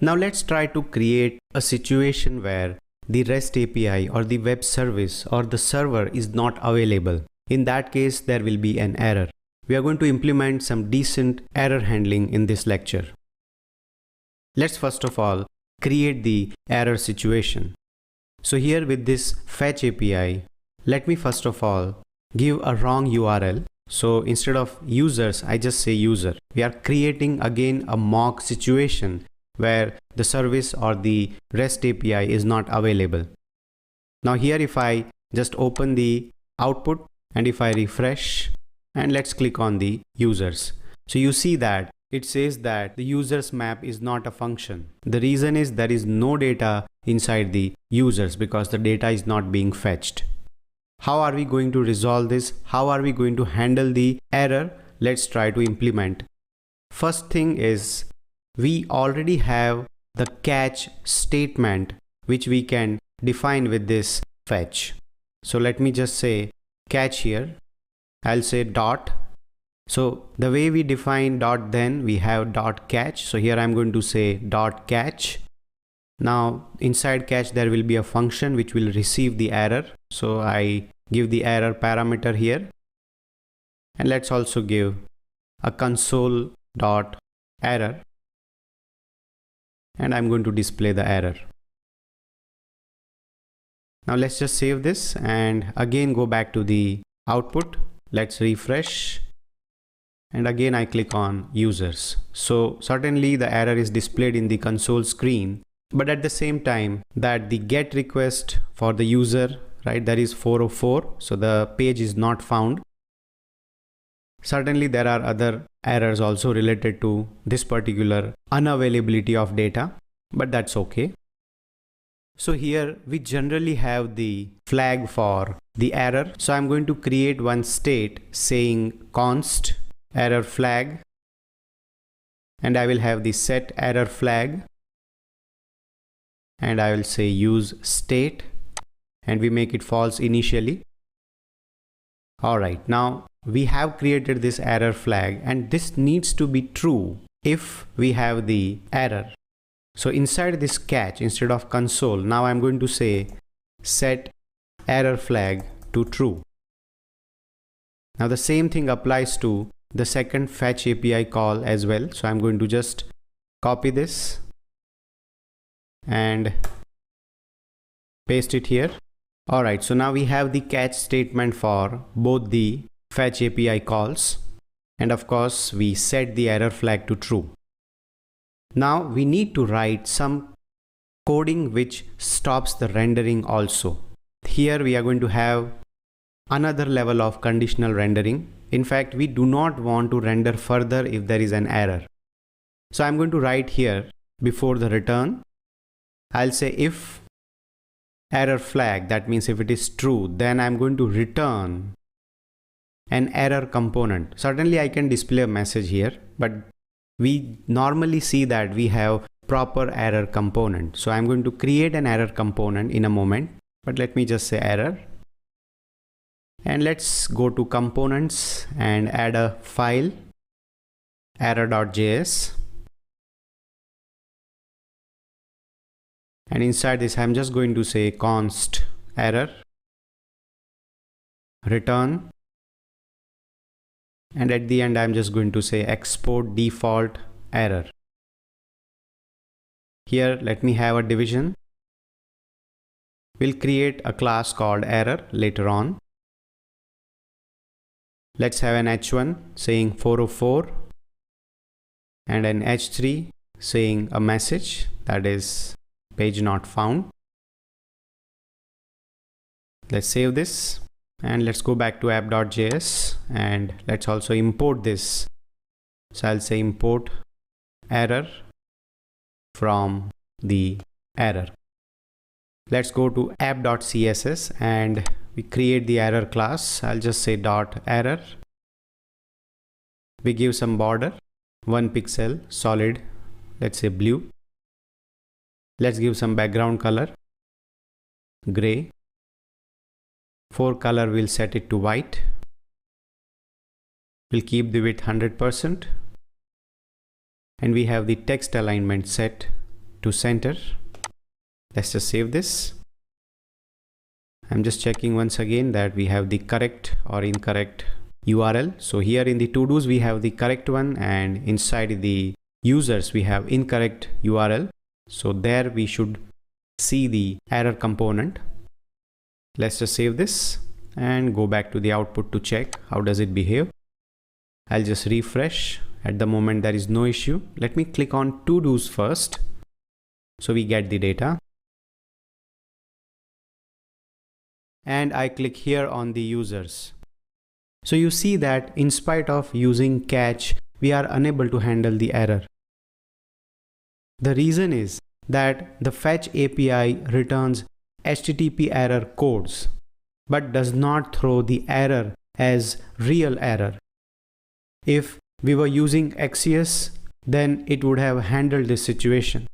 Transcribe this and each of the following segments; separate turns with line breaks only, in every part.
Now let's try to create a situation where the REST API or the web service or the server is not available. In that case, there will be an error. We are going to implement some decent error handling in this lecture. Let's first of all create the error situation. So here with this fetch API, let me first of all give a wrong URL. So instead of users, I just say user. We are creating again a mock situation where the service or the REST API is not available. Now here if I just open the output and if I refresh and let's click on the users. So you see that it says that the users map is not a function. The reason is there is no data inside the users because the data is not being fetched. How are we going to resolve this? How are we going to handle the error? Let's try to implement. First thing is we already have the catch statement which we can define with this fetch. So let me just say catch here. I'll say dot. So the way we define dot, then we have dot catch. So here I'm going to say dot catch. Now inside catch there will be a function which will receive the error. So I give the error parameter here. And let's also give a console dot error. And I'm going to display the error. Now let's just save this and again go back to the output. Let's refresh. And again I click on users. So certainly the error is displayed in the console screen, but at the same time that the GET request for the user, right, that is 404. So the page is not found. Certainly there are other errors also related to this particular unavailability of data, but that's okay. So here we generally have the flag for the error. So I'm going to create one state saying const error flag, and I will have the set error flag, and I will say use state, and we make it false initially. All right, now we have created this error flag and this needs to be true if we have the error. So inside this catch, instead of console, now I'm going to say set error flag to true. Now the same thing applies to the second fetch API call as well. So I'm going to just copy this and paste it here. All right, so now we have the catch statement for both the fetch API calls, and of course we set the error flag to true. Now we need to write some coding which stops the rendering also. Here we are going to have another level of conditional rendering. In fact, we do not want to render further if there is an error. So I'm going to write here before the return, I'll say if error flag, that means if it is true, then I'm going to return an error component. Certainly I can display a message here, but we normally see that we have proper error component. So I'm going to create an error component in a moment, but let me just say error. And let's go to components and add a file, error.js. And inside this, I'm just going to say const error, return. And at the end, I'm just going to say export default error. Here, let me have a division. We'll create a class called error later on. Let's have an h1 saying 404 and an h3 saying a message, that is page not found. Let's save this and let's go back to app.js and let's also import this. So I'll say import error from the error. Let's go to app.css and we create the error class. I'll just say dot error. We give some border, 1 pixel solid, let's say blue. Let's give some background color, gray. For color, we'll set it to white. We'll keep the width 100%. And we have the text alignment set to center. Let's just save this. I'm just checking once again that we have the correct or incorrect URL. So here in the to-dos we have the correct one, and inside the users we have incorrect URL. So there we should see the error component. Let's just save this and go back to the output to check how does it behave. I'll just refresh. At the moment there is no issue. Let me click on to-dos first so we get the data. And I click here on the users. So you see that in spite of using catch, we are unable to handle the error. The reason is that the fetch API returns HTTP error codes, but does not throw the error as real error. If we were using Axios, then it would have handled this situation.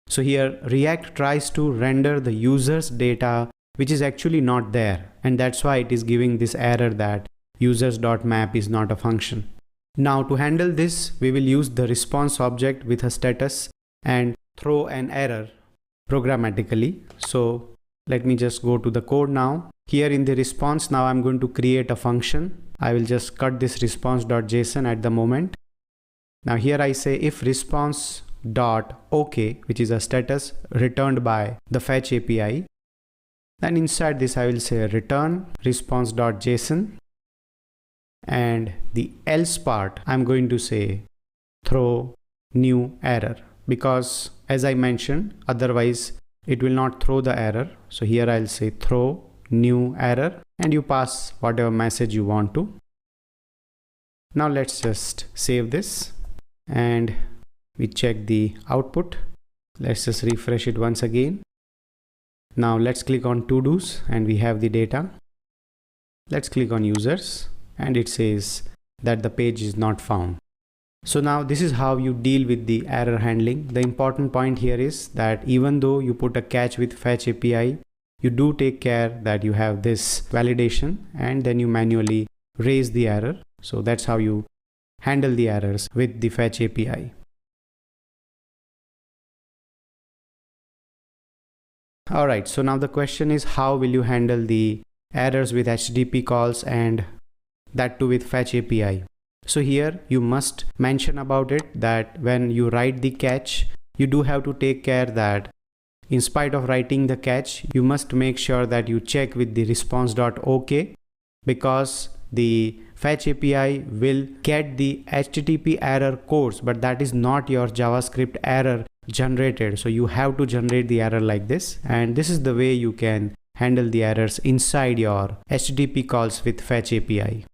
So here React tries to render the user's data which is actually not there, and that's why it is giving this error that users.map is not a function. Now to handle this, we will use the response object with a status and throw an error programmatically. So let me just go to the code now. Here in the response, now I'm going to create a function. I will just cut this response.json at the moment. Now here I say if response.ok, which is a status returned by the fetch API, then inside this I will say return response.json, and the else part I'm going to say throw new error, because as I mentioned, otherwise it will not throw the error. So here I'll say throw new error, and you pass whatever message you want to. Now let's just save this and we check the output. Let's just refresh it once again. Now let's click on to-dos and we have the data. Let's click on users and it says that the page is not found. So now this is how you deal with the error handling. The important point here is that even though you put a catch with fetch API, you do take care that you have this validation and then you manually raise the error. So that's how you handle the errors with the fetch API. Alright, so now the question is, how will you handle the errors with HTTP calls and that too with fetch API? So here you must mention about it that when you write the catch, you do have to take care that in spite of writing the catch, you must make sure that you check with the response.ok, because the fetch API will get the HTTP error codes, but that is not your JavaScript error generated. So you have to generate the error like this, and this is the way you can handle the errors inside your HTTP calls with fetch API.